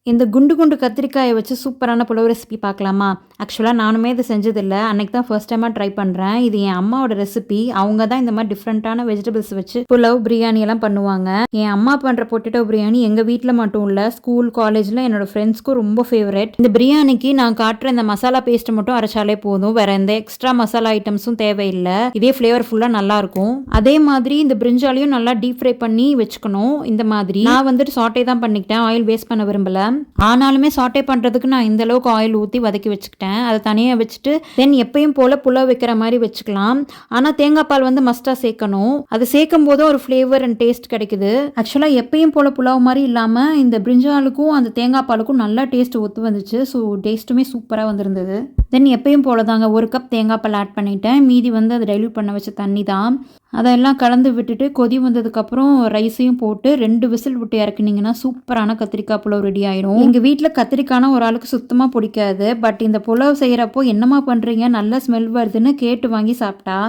இந்த குண்டு குண்டு கத்திரிக்காயை வச்சு சூப்பரான புலவு ரெசிபி பார்க்கலாமா? ஆக்சுவலாக நானுமே இது செஞ்சதில்ல. அன்னைக்கு தான் ஃபர்ஸ்ட் டைமாக ட்ரை பண்ணுறேன். இது என் அம்மாவோட ரெசிபி. அவங்க தான் இந்த மாதிரி டிஃப்ரெண்ட்டான வெஜிடபிள்ஸ் வச்சு புலவு, பிரியாணி எல்லாம் பண்ணுவாங்க. என் அம்மா பண்ணுற பொட்டேட்டோ பிரியாணி எங்கள் வீட்டில் மட்டும் இல்லை, ஸ்கூல் காலேஜில் என்னோட ஃப்ரெண்ட்ஸ்க்கும் ரொம்ப ஃபேவரட். இந்த பிரியாணிக்கு நான் காட்டுற இந்த மசாலா பேஸ்ட்டை மட்டும் அரைச்சாலே போதும். வேற எந்த எக்ஸ்ட்ரா மசாலா ஐட்டம்ஸும் தேவையில்லை. இதே ஃப்ளேவர்ஃபுல்லாக நல்லாயிருக்கும். அதே மாதிரி இந்த பிரிஞ்சாலையும் நல்லா டீப் ஃப்ரை பண்ணி வச்சுக்கணும். இந்த மாதிரி நான் வந்துட்டு சாட்டே தான் பண்ணிக்கிட்டேன். ஆயில் வேஸ்ட் பண்ண விரும்பல. ஆனாலுமே சாட்டே பண்ணுறதுக்கு நான் இந்த அளவுக்கு ஆயில் ஊற்றி வதக்கி வச்சுக்கிட்டேன். அதை தனியாக வச்சுட்டு தென் எப்பயும் போல் புலவு வைக்கிற மாதிரி வச்சுக்கலாம். ஆனால் தேங்காய் பால் வந்து மஸ்ட்டாக சேர்க்கணும். அது சேர்க்கும் போதும் ஒரு ஃப்ளேவர் அண்ட் டேஸ்ட் கிடைக்குது. ஆக்சுவலாக எப்பயும் போல் புலாவ் மாதிரி இல்லாமல் இந்த பிரிஞ்சாலுக்கும் அந்த தேங்காய் பாலுக்கும் நல்லா டேஸ்ட் ஒத்து வந்துச்சு. ஸோ டேஸ்ட்டுமே சூப்பராக வந்திருந்தது. தென் எப்பயும் போல தாங்க 1 கப் தேங்காய் பால் ஆட் பண்ணிட்டேன். மீதி வந்து அதை டைல்யூட் பண்ண வச்ச தண்ணி தான். அதெல்லாம் கலந்து விட்டுட்டு கொதி வந்ததுக்கப்புறம் ரைஸையும் போட்டு 2 விசில் விட்டு இறக்குனீங்கன்னா சூப்பரான கத்திரிக்காய் புலவு ரெடி ஆயிடும். எங்கள் வீட்டில் கத்திரிக்காய்னா ஒரு ஆளுக்கு சுத்தமாக பிடிக்காது. பட் இந்த புலவு செய்கிறப்போ என்னம்மா பண்ணுறீங்க, நல்ல ஸ்மெல் வருதுன்னு கேட்டு வாங்கி சாப்பிட்டா